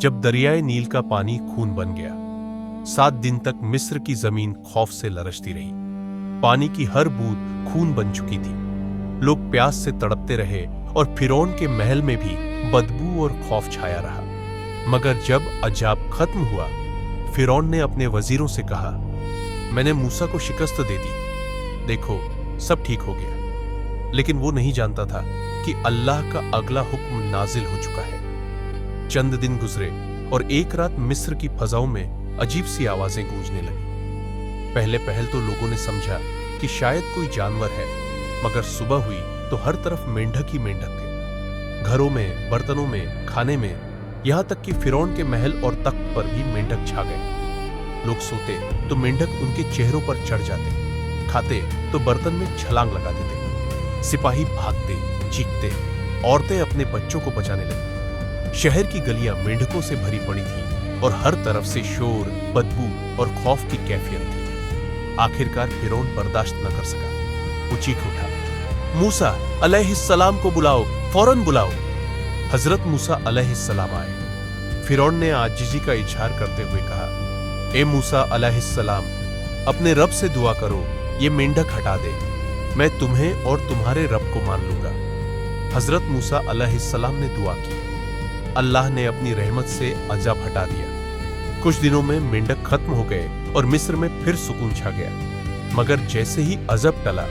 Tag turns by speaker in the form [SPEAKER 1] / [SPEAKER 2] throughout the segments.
[SPEAKER 1] जब दरियाए नील का पानी खून बन गया, 7 दिन तक मिस्र की जमीन खौफ से लरजती रही। पानी की हर बूंद खून बन चुकी थी। लोग प्यास से तड़पते रहे और फिरौन के महल में भी बदबू और खौफ छाया रहा। मगर जब अजाब खत्म हुआ, फिरौन ने अपने वजीरों से कहा, मैंने मूसा को शिकस्त दे दी, देखो सब ठीक हो गया। लेकिन वो नहीं जानता था कि अल्लाह का अगला हुक्म नाजिल हो चुका है। चंद दिन गुजरे और एक रात मिस्र की फजाओं में अजीब सी आवाजें गूंजने लगी। पहले पहल तो लोगों ने समझा कि शायद कोई जानवर है, मगर सुबह हुई तो हर तरफ मेंढक ही मेंढक थे। घरों में, बर्तनों में, खाने में, यहां तक कि फिरौन के महल और तख्त पर भी मेंढक छा गए। लोग सोते तो मेंढक उनके चेहरों पर चढ़ जाते, खाते तो बर्तन में छलांग लगा देते। सिपाही भागते, चीखते, औरतें अपने बच्चों को बचाने लगी। शहर की गलियां मेंढकों से भरी पड़ी थीं और हर तरफ से शोर, बदबू और खौफ की कैफियत थी। आखिरकार फिरौन बर्दाश्त न कर सका। वो चीख उठा, मूसा अलैहिस्सलाम को बुलाओ, फौरन बुलाओ। हजरत मूसा अलैहिस्सलाम आए। फिरौन ने आजिजी का इजहार करते हुए कहा, ए मूसा अलैहिस्सलाम, अपने रब से दुआ करो, ये मेंढक हटा दे। मैं तुम्हें और तुम्हारे रब को मान लूंगा। हजरत मूसा अलैहिस्सलाम ने दुआ की। अल्लाह ने अपनी रहमत से अजाब हटा दिया। कुछ दिनों में मेंढक खत्म हो गए और मिस्र में फिर सुकून छा गया। मगर जैसे ही अजब टला,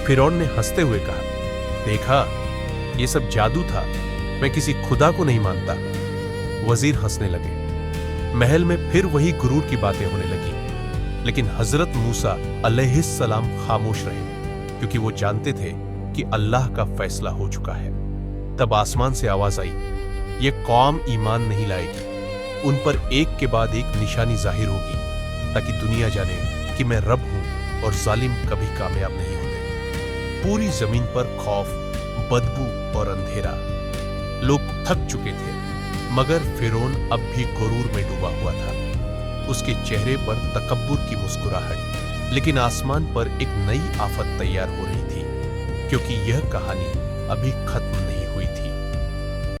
[SPEAKER 1] फिरौन ने हंसते हुए कहा, देखा, ये सब जादू था, मैं किसी खुदा को नहीं मानता। वजीर हंसने लगे। महल में फिर वही गुरूर की बातें होने लगी। लेकिन हजरत मूसा अलैहिस्सलाम खामोश रहे, क्योंकि वो जानते थे कि अल्लाह का फैसला हो चुका है। तब आसमान से आवाज आई, ये कौम ईमान नहीं लाएगी। उन पर एक के बाद एक निशानी जाहिर होगी, ताकि दुनिया जाने कि मैं रब हूं और जालिम कभी कामयाब नहीं होते। पूरी जमीन पर खौफ, बदबू और अंधेरा। लोग थक चुके थे, मगर फिरौन अब भी गुरूर में डूबा हुआ था। उसके चेहरे पर तकब्बुर की मुस्कुराहट। लेकिन आसमान पर एक नई आफत तैयार हो रही थी, क्योंकि यह कहानी अभी खत्म